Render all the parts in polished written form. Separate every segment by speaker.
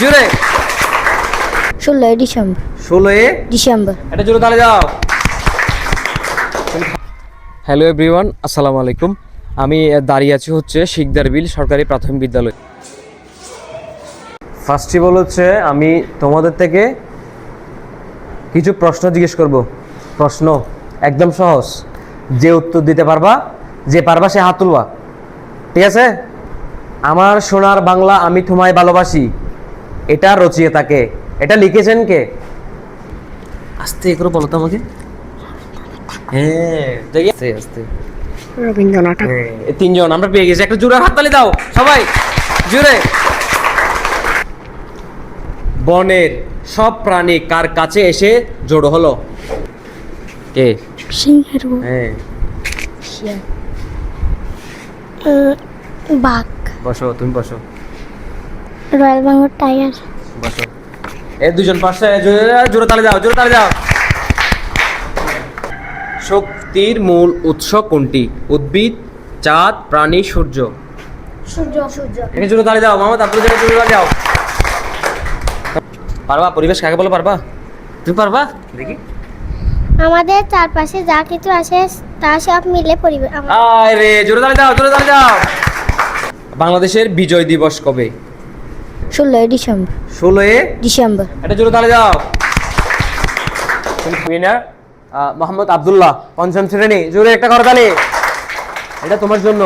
Speaker 1: জুড়ে
Speaker 2: 16 ডিসেম্বর
Speaker 1: 16 এটা জোরে তালে যাও। হ্যালো এভরিওয়ান, আসসালামু আলাইকুম। আমি দাঁড়িয়ে আছি হচ্ছে শিকদার বিল সরকারি প্রাথমিক বিদ্যালয়। ফার্স্টই হচ্ছে আমি তোমাদের থেকে কিছু প্রশ্ন জিজ্ঞেস করব। প্রশ্ন একদম সহজ, যে উত্তর দিতে পারবা, যে পারবা সে হাত তুলবা, ঠিক আছে? আমার সোনার বাংলা আমি তোমায় ভালোবাসি, এটা রচয়িতাকে, এটা লিখেছেন কে? আস্তে করে বলো তো আমাকে। হ্যাঁ, আস্তে আস্তে।
Speaker 2: রবীন্দ্রনাথ।
Speaker 1: এই তিনজন আমরা পেয়ে গেছি। একটা জোরে হাততালি দাও সবাই, জোরে। বনের সব প্রাণী কার কাছে এসে জড়ো হলো? কে?
Speaker 2: সিংহের
Speaker 1: হ্যাঁ,
Speaker 2: বাঘ।
Speaker 1: বসো, তুমি বসো,
Speaker 2: রয়্যাল বেঙ্গল টাইগার।
Speaker 1: বসো। এই দুজন পাশে জোরে তালে যাও, জোরে তালে যাও। শক্তির মূল উৎস কোনটি? উদ্ভিদ, চাঁদ, প্রাণী, সূর্য?
Speaker 2: সূর্য। সূর্য।
Speaker 1: এখানে জোরে তালে যাও মামা, তারপরে জোরে তালে যাও। পারবা? পরিবেশ কাকে বলে পারবা? তুমি পারবা? দেখি।
Speaker 2: আমাদের চারপাশে যা কিছু আসে তা সব মিলে পরিবেশ।
Speaker 1: আরে জোরে তালে যাও, জোরে তালে যাও। বাংলাদেশের বিজয় দিবস কবে?
Speaker 2: 16 ডিসেম্বর
Speaker 1: 16
Speaker 2: ডিসেম্বর।
Speaker 1: এটা জোরে তালে যাও। উইনার মোহাম্মদ আব্দুল্লাহ, পঞ্চম শ্রেণী। জোরে একটা করতালি, এটা তোমার জন্য।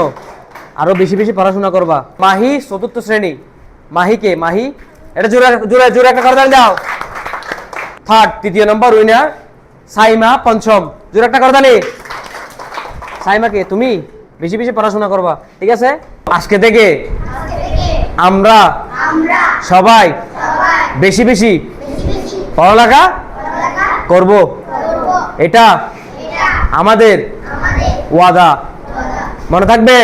Speaker 1: আরো বেশি বেশি পড়াশোনা করবা। মাহি, চতুর্থ শ্রেণী। মাহি কে? মাহি, এটা জোরে জোরে জোরে একটা করতালি দাও। থার্ড, তৃতীয় নম্বর উইনার সাইমা, পঞ্চম। জোরে একটা করতালি। সাইমা কে? তুমি বেশি বেশি পড়াশোনা করবা, ঠিক আছে? আজকে থেকে আমরা সবাই বেশি বেশি পড়ালেখা করব, এটা আমাদের ওয়াদা। মনে থাকবে?